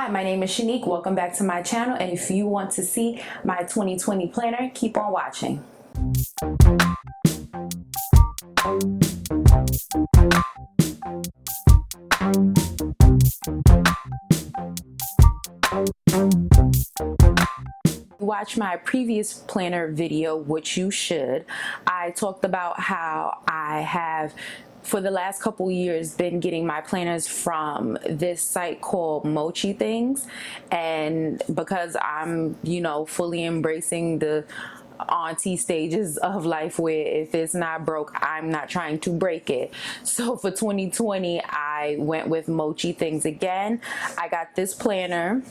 Hi, my name is Shanique. Welcome back to my channel, and if you want to see my 2020 planner, keep on watching. Watch my previous planner video, which you should. I talked about how I have for the last couple years been getting my planners from this site called Mochi Things, and because I'm fully embracing the auntie stages of life where if it's not broke, I'm not trying to break it. So for 2020 I went with Mochi Things again. I got this planner,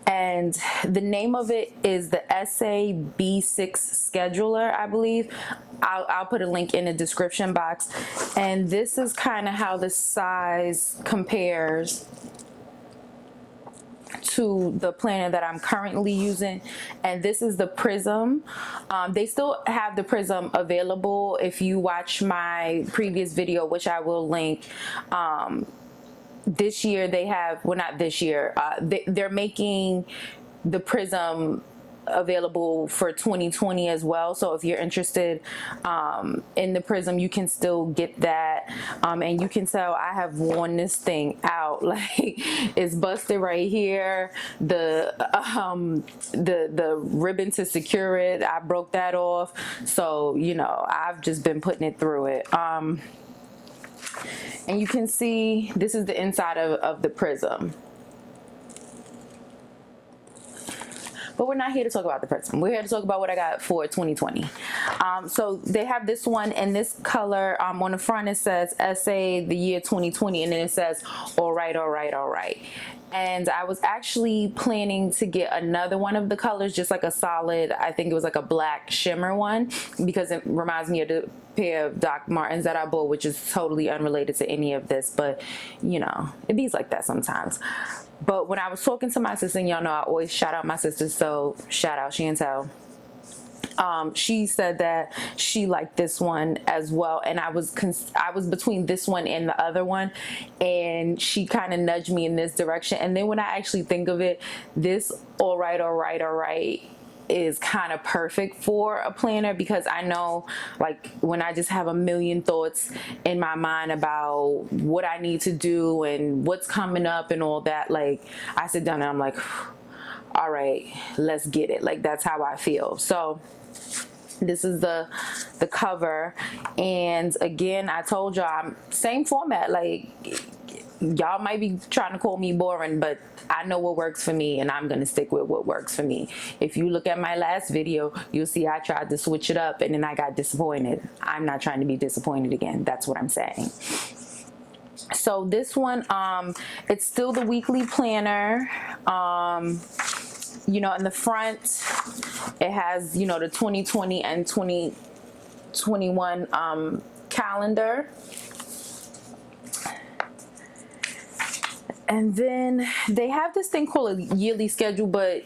and the name of it is the SAB6 scheduler, I believe. I'll put a link in the description box, and this is kind of how the size compares to the planner that I'm currently using. And this is the Prism. They still have the Prism available. If you watch my previous video, which I will link, this year they have, well, not this year, they're making the Prism available for 2020 as well. So if you're interested in the Prism, you can still get that, and you can tell I have worn this thing out. Like, it's busted right here. The ribbon to secure it, I broke that off. So I've just been putting it through it. And you can see this is the inside of the Prism. But we're not here to talk about the Prism. We're here to talk about what I got for 2020. So they have this one in this color. On the front it says SA the year 2020, and then it says all right, all right, all right. And I was actually planning to get another one of the colors, just like a solid, I think it was like a black shimmer one, because it reminds me of the pair of Doc Martens that I bought, which is totally unrelated to any of this, but it be like that sometimes. But when I was talking to my sister, and y'all know I always shout out my sister, so shout out Chantel. She said that she liked this one as well, and I was between this one and the other one, and she kind of nudged me in this direction. And then when I actually think of it, this all right, all right, all right is kind of perfect for a planner, because I know, like, when I just have a million thoughts in my mind about what I need to do and what's coming up and all that, like, I sit down and I'm like, all right, let's get it. Like, that's how I feel. So this is the cover, and again, I told y'all, same format. Like, y'all might be trying to call me boring, but I know what works for me, and I'm gonna stick with what works for me. If you look at my last video, you'll see I tried to switch it up and then I got disappointed. I'm not trying to be disappointed again. That's what I'm saying. So this one, it's still the weekly planner. In the front it has the 2020 and 2021 calendar. And then they have this thing called a yearly schedule, but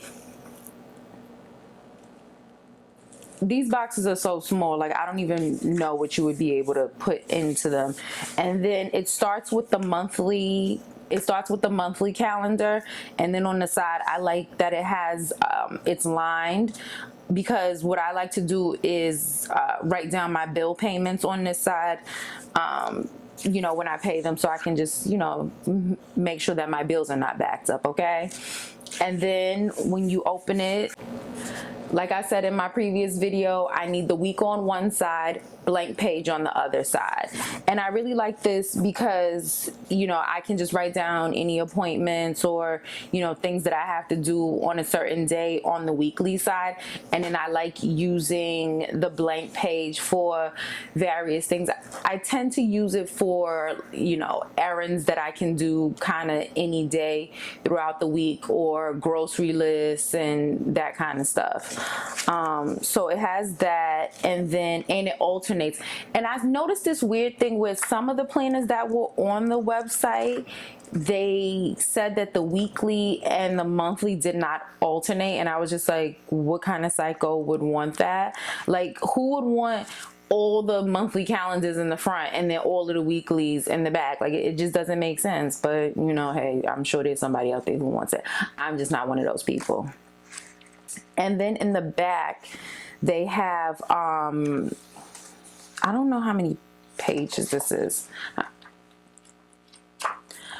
these boxes are so small, like I don't even know what you would be able to put into them. And then it starts with the monthly calendar, and then on the side I like that it has it's lined, because what I like to do is write down my bill payments on this side, when I pay them, so I can just make sure that my bills are not backed up. Okay. And then when you open it, like I said in my previous video, I need the week on one side, blank page on the other side. And I really like this because, I can just write down any appointments or, things that I have to do on a certain day on the weekly side. And then I like using the blank page for various things. I tend to use it for, errands that I can do kind of any day throughout the week, or grocery lists and that kind of stuff. So it has that, and it alternates. And I've noticed this weird thing with some of the planners that were on the website. They said that the weekly and the monthly did not alternate, and I was just like, what kind of psycho would want that? Like, who would want all the monthly calendars in the front and then all of the weeklies in the back. Like, it just doesn't make sense. But, you know, hey, I'm sure there's somebody out there who wants it. I'm just not one of those people. And then in the back, they have, I don't know how many pages this is.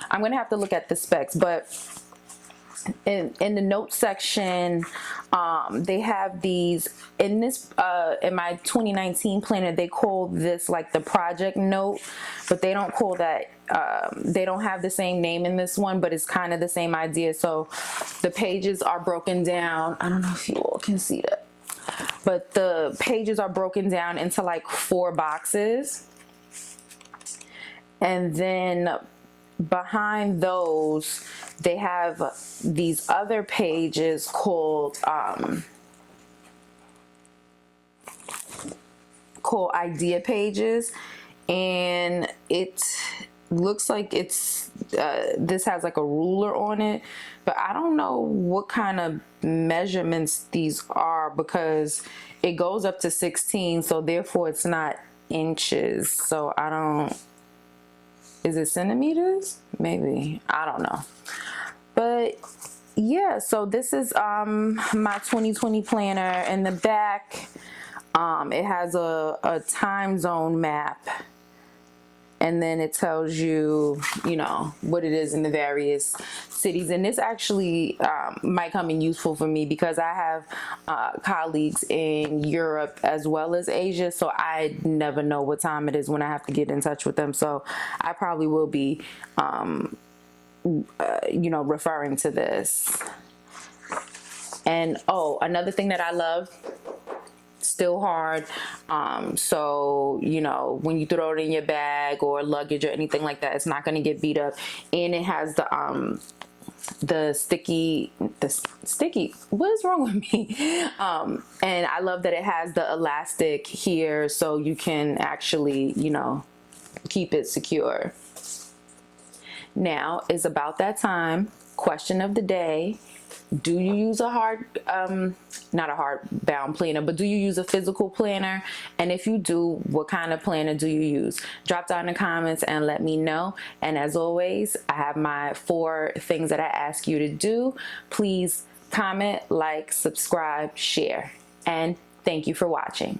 I'm going to have to look at the specs, but in the notes section, they have these in this in my 2019 planner. They call this like the project note, but they don't call that, they don't have the same name in this one, but it's kind of the same idea. So the pages are broken down. I don't know if you all can see that, but the pages are broken down into like 4 boxes, and then behind those they have these other pages called idea pages, and it looks like it's this has like a ruler on it, but I don't know what kind of measurements these are because it goes up to 16, so therefore it's not inches. So I don't, is it centimeters? Maybe, I don't know. But yeah, so this is my 2020 planner. In the back, it has a time zone map, and then it tells you, you know, what it is in the various cities. And this actually might come in useful for me because I have colleagues in Europe as well as Asia, so I never know what time it is when I have to get in touch with them. So I probably will be you know, referring to this. And oh, another thing that I love, still hard, so you know, when you throw it in your bag or luggage or anything like that, it's not going to get beat up. And it has the sticky, what is wrong with me? And I love that it has the elastic here, so you can actually, you know, keep it secure. Now is about that time. Question of the day: do you use a hard, not a hard bound planner, but do you use a physical planner? And if you do, what kind of planner do you use? Drop down in the comments and let me know. And as always, I have my 4 things that I ask you to do. Please comment, like, subscribe, share, and thank you for watching.